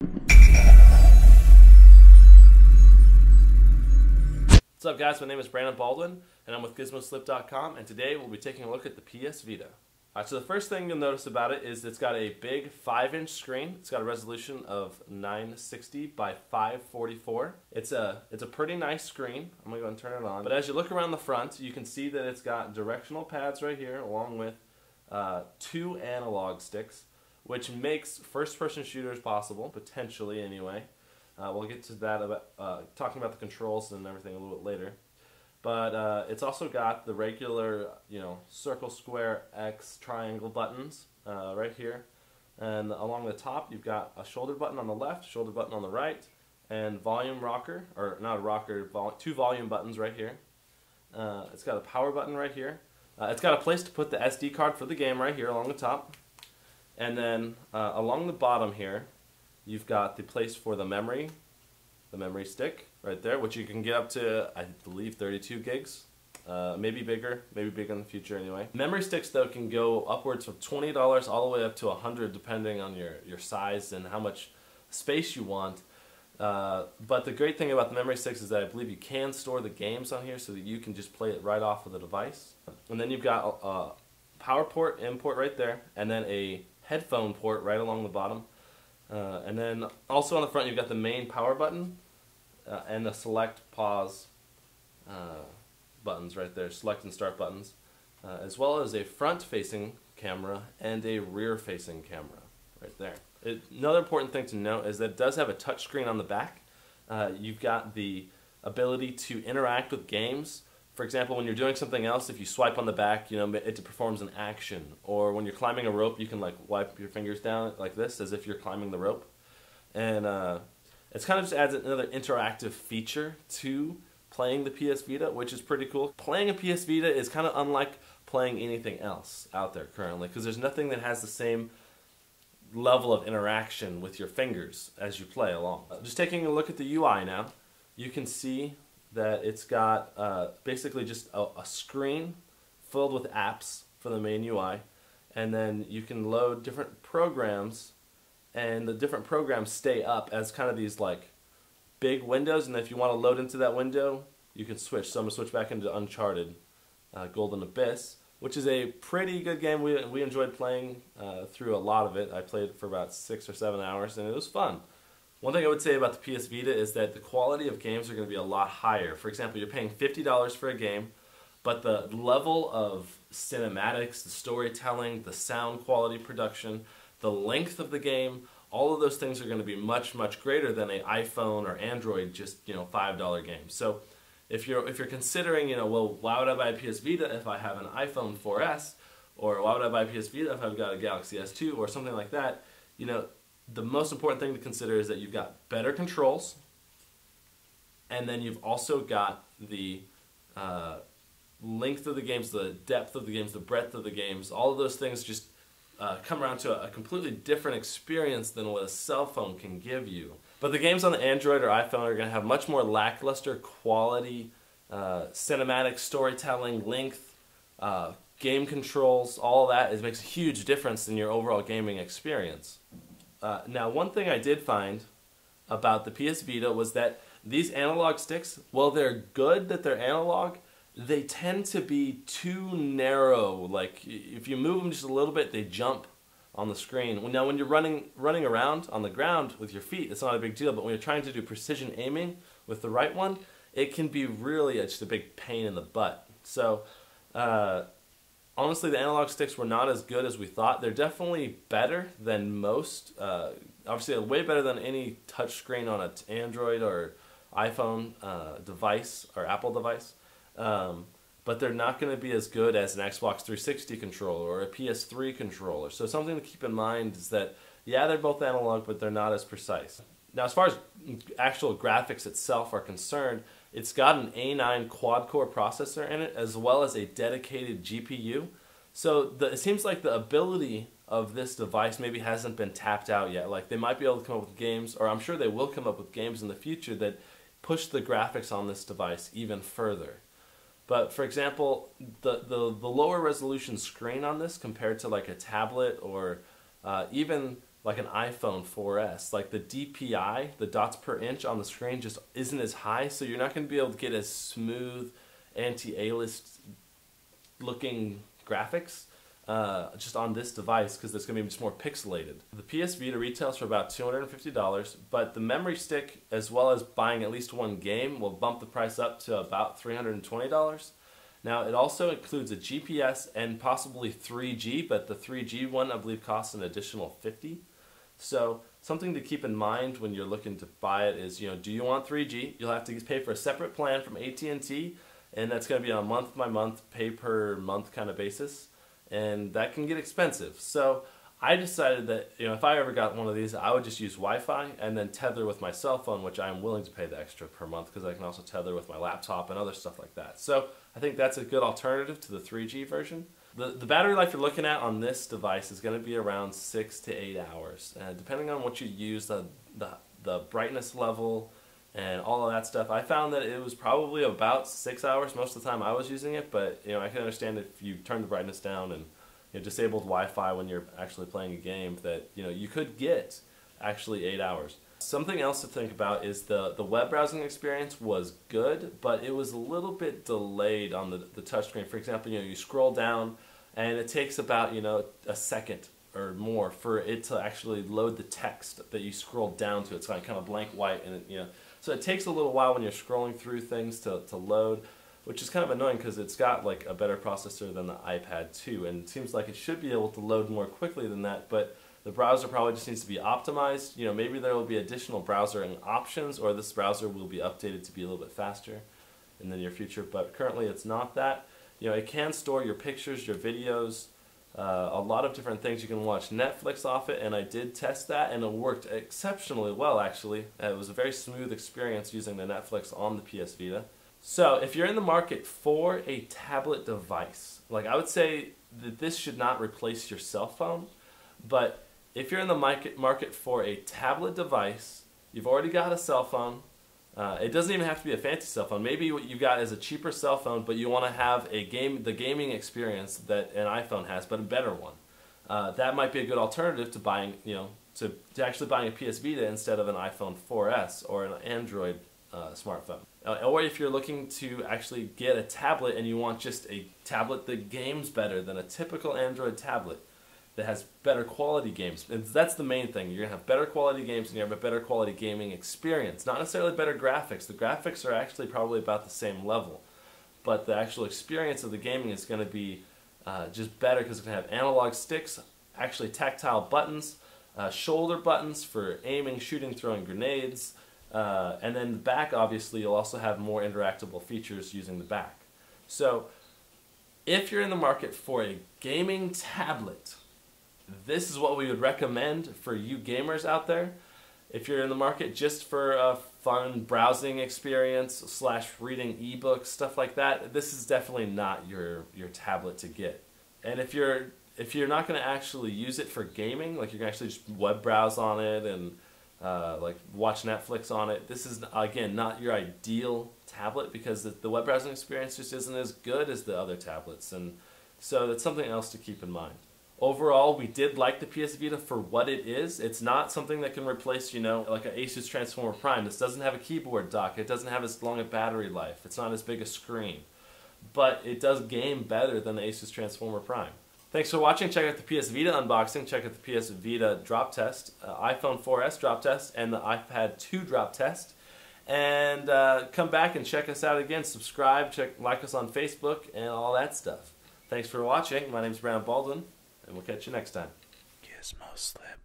What's up guys, my name is Brandon Baldwin and I'm with GizmoSlip.com, and today we'll be taking a look at the PS Vita. So the first thing you'll notice about it is it's got a big 5-inch screen. It's got a resolution of 960 by 544. It's a pretty nice screen. I'm going to go and turn it on. But as you look around the front, you can see that it's got directional pads right here along with 2 analog sticks, which makes first-person shooters possible, potentially anyway. We'll get to that about talking about the controls and everything a little bit later. But it's also got the regular, circle, square, X, triangle buttons right here. And along the top, you've got a shoulder button on the left, shoulder button on the right, and volume rocker, or not a rocker, 2 volume buttons right here. It's got a power button right here. It's got a place to put the SD card for the game right here along the top. And then along the bottom here, you've got the place for the memory stick right there, which you can get up to, I believe, 32 gigs. Maybe bigger in the future anyway. Memory sticks, though, can go upwards of $20 all the way up to $100 depending on your size and how much space you want. But the great thing about the memory sticks is that I believe you can store the games on here so that you can just play it right off of the device. And then you've got a power port, in port right there, and then a headphone port right along the bottom. And then also on the front you've got the main power button and the select, pause buttons right there, select and start buttons, as well as a front-facing camera and a rear-facing camera right there. Another important thing to note is that it does have a touchscreen on the back. You've got the ability to interact with games. For example, when you're doing something else, if you swipe on the back, it performs an action. Or when you're climbing a rope, you can wipe your fingers down like this, as if you're climbing the rope. And it kind of just adds another interactive feature to playing the PS Vita, which is pretty cool. Playing a PS Vita is kind of unlike playing anything else out there currently, because there's nothing that has the same level of interaction with your fingers as you play along. Just taking a look at the UI now, you can see that it's got basically just a screen filled with apps for the main UI, and then you can load different programs, and the different programs stay up as kind of these big windows, and if you want to load into that window, you can switch. So I'm going to switch back into Uncharted Golden Abyss, which is a pretty good game. We enjoyed playing through a lot of it. I played for about 6 or 7 hours, and it was fun. One thing I would say about the PS Vita is that the quality of games are going to be a lot higher. For example, you're paying $50 for a game, but the level of cinematics, the storytelling, the sound quality production, the length of the game, all of those things are going to be much, much greater than an iPhone or Android just $5 game. So if you're considering, well, why would I buy a PS Vita if I have an iPhone 4S, or why would I buy a PS Vita if I've got a Galaxy S2 or something like that? The most important thing to consider is that you've got better controls, and then you've also got the length of the games, the depth of the games, the breadth of the games. All of those things just come around to a completely different experience than what a cell phone can give you. But the games on the Android or iPhone are going to have much more lackluster quality, cinematic storytelling, length, game controls. All of that makes a huge difference in your overall gaming experience. Now, one thing I did find about the PS Vita was that these analog sticks, while they're good that they're analog, they tend to be too narrow. If you move them just a little bit, they jump on the screen. Now, when you're running around on the ground with your feet, it's not a big deal, but when you're trying to do precision aiming with the right one, it can be really just a big pain in the butt. So, honestly, the analog sticks were not as good as we thought. They're definitely better than most. Obviously, way better than any touchscreen on an Android or iPhone device or Apple device. But they're not going to be as good as an Xbox 360 controller or a PS3 controller. So something to keep in mind is that, yeah, they're both analog, but they're not as precise. Now, as far as actual graphics itself are concerned, it's got an A9 quad-core processor in it, as well as a dedicated GPU. So it seems like the ability of this device maybe hasn't been tapped out yet. They might be able to come up with games, or I'm sure they will come up with games in the future that push the graphics on this device even further. But for example, the lower resolution screen on this compared to a tablet or even like an iPhone 4S. Like the DPI, the dots per inch on the screen, just isn't as high, so you're not going to be able to get as smooth anti-A-list looking graphics just on this device, because it's going to be just more pixelated. The PS Vita retails for about $250, but the memory stick, as well as buying at least one game, will bump the price up to about $320. Now, it also includes a GPS and possibly 3G, but the 3G one, I believe, costs an additional $50. So something to keep in mind when you're looking to buy it is, do you want 3G? You'll have to pay for a separate plan from AT&T, and that's going to be on a month-by-month, pay-per-month kind of basis, and that can get expensive. So I decided that if I ever got one of these, I would just use Wi-Fi and then tether with my cell phone, which I'm willing to pay the extra per month because I can also tether with my laptop and other stuff like that. So I think that's a good alternative to the 3G version. The battery life you're looking at on this device is going to be around 6 to 8 hours. Depending on what you use, the brightness level and all of that stuff, I found that it was probably about 6 hours most of the time I was using it, but I can understand if you turn the brightness down and disabled Wi-Fi when you're actually playing a game that you could get actually 8 hours. Something else to think about is the web browsing experience was good, but it was a little bit delayed on the touchscreen. For example, you scroll down and it takes about a second or more for it to actually load the text that you scroll down to. It's kind of blank white, and so it takes a little while when you're scrolling through things to load, which is kind of annoying because it's got like a better processor than the iPad 2, and it seems like it should be able to load more quickly than that, but the browser probably just needs to be optimized. Maybe there will be additional browsing options, or this browser will be updated to be a little bit faster in the near future, but currently it's not that. It can store your pictures, your videos, a lot of different things. You can watch Netflix off it, and I did test that, and it worked exceptionally well, actually. It was a very smooth experience using the Netflix on the PS Vita. So if you're in the market for a tablet device, like I would say that this should not replace your cell phone, but if you're in the market for a tablet device, you've already got a cell phone. It doesn't even have to be a fancy cell phone. Maybe what you've got is a cheaper cell phone, but you want to have the gaming experience that an iPhone has, but a better one. That might be a good alternative to buying, to actually buying a PS Vita instead of an iPhone 4S or an Android smartphone. Or if you're looking to actually get a tablet and you want just a tablet that games better than a typical Android tablet that has better quality games. And that's the main thing. You're going to have better quality games and you have a better quality gaming experience. Not necessarily better graphics. The graphics are actually probably about the same level. But the actual experience of the gaming is going to be just better because it's going to have analog sticks, actually tactile buttons, shoulder buttons for aiming, shooting, throwing grenades, and then the back, obviously, you'll also have more interactable features using the back. So if you're in the market for a gaming tablet, this is what we would recommend for you gamers out there. If you're in the market just for a fun browsing experience / reading ebooks, stuff like that, this is definitely not your tablet to get. And if you're not going to actually use it for gaming, like you're going to actually just web browse on it and like watch Netflix on it, this is again not your ideal tablet because the web browsing experience just isn't as good as the other tablets, and so that's something else to keep in mind. Overall, we did like the PS Vita for what it is. It's not something that can replace, like an Asus Transformer Prime. This doesn't have a keyboard dock. It doesn't have as long a battery life. It's not as big a screen. But it does game better than the Asus Transformer Prime. Thanks for watching. Check out the PS Vita unboxing. Check out the PS Vita drop test, iPhone 4S drop test, and the iPad 2 drop test. And come back and check us out again. Subscribe, like us on Facebook, and all that stuff. Thanks for watching. My name's Brandon Baldwin. And we'll catch you next time. GizmoSlip.